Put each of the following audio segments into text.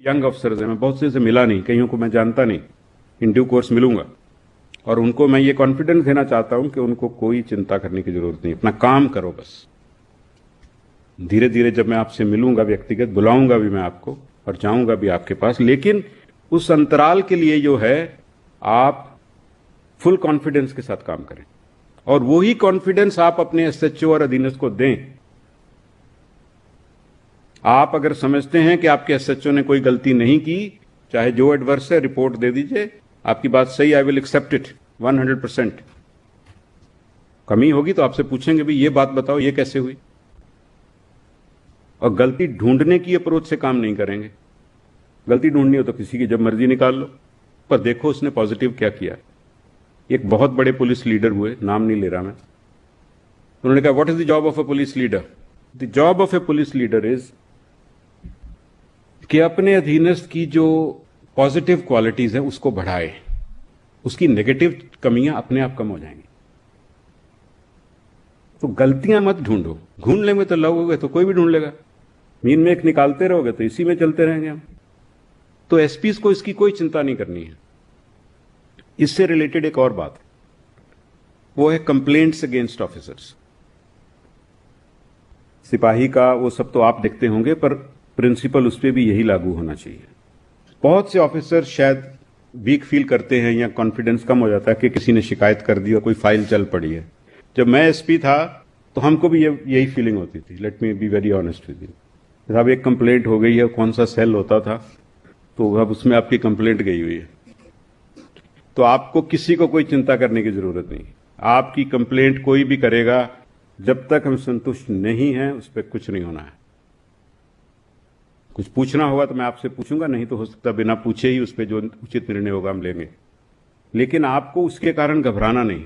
Young officers हैं, मैं बहुत से मिला नहीं, कईयों को मैं जानता नहीं, इन ड्यू कोर्स मिलूंगा। और उनको मैं ये कॉन्फिडेंस देना चाहता हूं कि उनको कोई चिंता करने की जरूरत नहीं, अपना काम करो बस। धीरे धीरे जब मैं आपसे मिलूंगा, व्यक्तिगत बुलाऊंगा भी मैं आपको और जाऊंगा भी आपके पास, लेकिन उस अंतराल के लिए जो है आप फुल कॉन्फिडेंस के साथ काम करें और वही कॉन्फिडेंस आप अपने एसएचओ और अधीनस्थ को दें। आप अगर समझते हैं कि आपके एसएचओ ने कोई गलती नहीं की, चाहे जो एडवर्स है रिपोर्ट दे दीजिए, आपकी बात सही, आई विल एक्सेप्ट इट 100%। कमी होगी तो आपसे पूछेंगे भी ये बात बताओ ये कैसे हुई, और गलती ढूंढने की अप्रोच से काम नहीं करेंगे। गलती ढूंढनी हो तो किसी की जब मर्जी निकाल लो, पर देखो उसने पॉजिटिव क्या किया। एक बहुत बड़े पुलिस लीडर हुए, नाम नहीं ले रहा मैं, उन्होंने कहा what is the job of a police leader? The job of A police leader is कि अपने अधीनस्थ की जो पॉजिटिव क्वालिटीज है उसको बढ़ाए, उसकी नेगेटिव कमियां अपने आप कम हो जाएंगी। तो गलतियां मत ढूंढो, ढूंढ लेंगे तो लगोगे तो कोई भी ढूंढ लेगा, मीन में एक निकालते रहोगे तो इसी में चलते रहेंगे हम। तो एसपीस को इसकी कोई चिंता नहीं करनी है। इससे रिलेटेड एक और बात है, वो है कंप्लेंट्स अगेंस्ट ऑफिसर्स। सिपाही का वो सब तो आप देखते होंगे, पर प्रिंसिपल उस पर भी यही लागू होना चाहिए। बहुत से ऑफिसर शायद वीक फील करते हैं या कॉन्फिडेंस कम हो जाता है कि किसी ने शिकायत कर दी और कोई फाइल चल पड़ी है। जब मैं एसपी था तो हमको भी यही फीलिंग होती थी, let me be very honest with you. साहब एक कंप्लेंट हो गई है, कौन सा सेल होता था, तो अब उसमें आपकी कंप्लेंट गई हुई है, तो आपको किसी को कोई चिंता करने की जरूरत नहीं। आपकी कंप्लेंट कोई भी करेगा, जब तक हम संतुष्ट नहीं हैं उस पर कुछ नहीं होना है। कुछ पूछना होगा तो मैं आपसे पूछूंगा, नहीं तो हो सकता बिना पूछे ही उस पर जो उचित निर्णय होगा हम लेंगे, लेकिन आपको उसके कारण घबराना नहीं।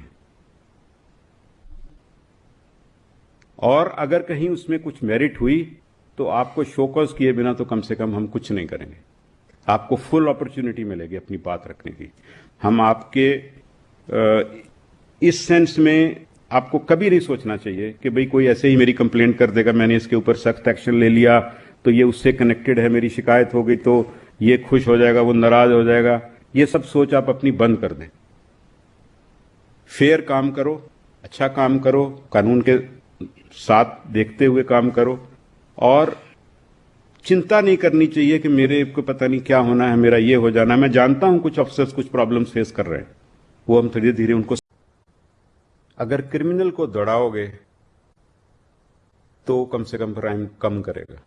और अगर कहीं उसमें कुछ मेरिट हुई तो आपको शोकॉज किए बिना तो कम से कम हम कुछ नहीं करेंगे। आपको फुल अपॉर्चुनिटी मिलेगी अपनी बात रखने की। हम आपके इस सेंस में आपको कभी नहीं सोचना चाहिए कि भाई कोई ऐसे ही मेरी कंप्लेंट कर देगा, मैंने इसके ऊपर सख्त एक्शन ले लिया तो ये उससे कनेक्टेड है, मेरी शिकायत हो गई तो ये खुश हो जाएगा, वो नाराज हो जाएगा। ये सब सोच आप अपनी बंद कर दें। फेयर काम करो, अच्छा काम करो, कानून के साथ देखते हुए काम करो, और चिंता नहीं करनी चाहिए कि मेरे को पता नहीं क्या होना है, मेरा ये हो जाना है। मैं जानता हूं कुछ अफसर्स कुछ प्रॉब्लम्स फेस कर रहे हैं, वो हम धीरे धीरे उनको। अगर क्रिमिनल को दौड़ाओगे तो कम से कम क्राइम कम करेगा।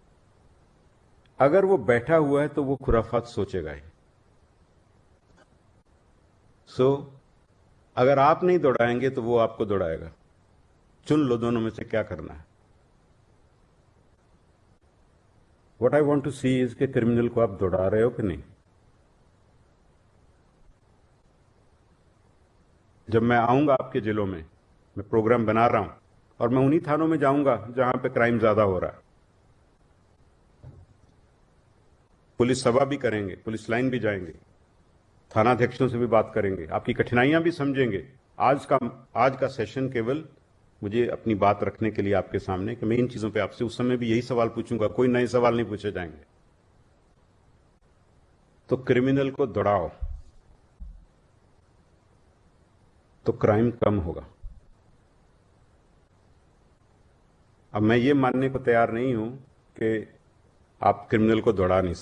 अगर वो बैठा हुआ है तो वो खुराफात सोचेगा ही। अगर आप नहीं दौड़ाएंगे तो वो आपको दौड़ाएगा। चुन लो दोनों में से क्या करना है। What I want to see is के क्रिमिनल को आप दौड़ा रहे हो कि नहीं। जब मैं आऊंगा आपके जिलों में, मैं प्रोग्राम बना रहा हूं और मैं उन्हीं थानों में जाऊंगा जहां पे क्राइम ज्यादा हो रहा है। पुलिस सभा भी करेंगे, पुलिस लाइन भी जाएंगे, थानाध्यक्षों से भी बात करेंगे, आपकी कठिनाइयां भी समझेंगे। आज का सेशन केवल मुझे अपनी बात रखने के लिए आपके सामने कि मैं इन चीजों पे आपसे उस समय भी यही सवाल पूछूंगा, कोई नए सवाल नहीं पूछे जाएंगे। तो क्रिमिनल को दौड़ाओ तो क्राइम कम होगा। अब मैं ये मानने को तैयार नहीं हूं कि आप क्रिमिनल को दौड़ा नहीं सकते।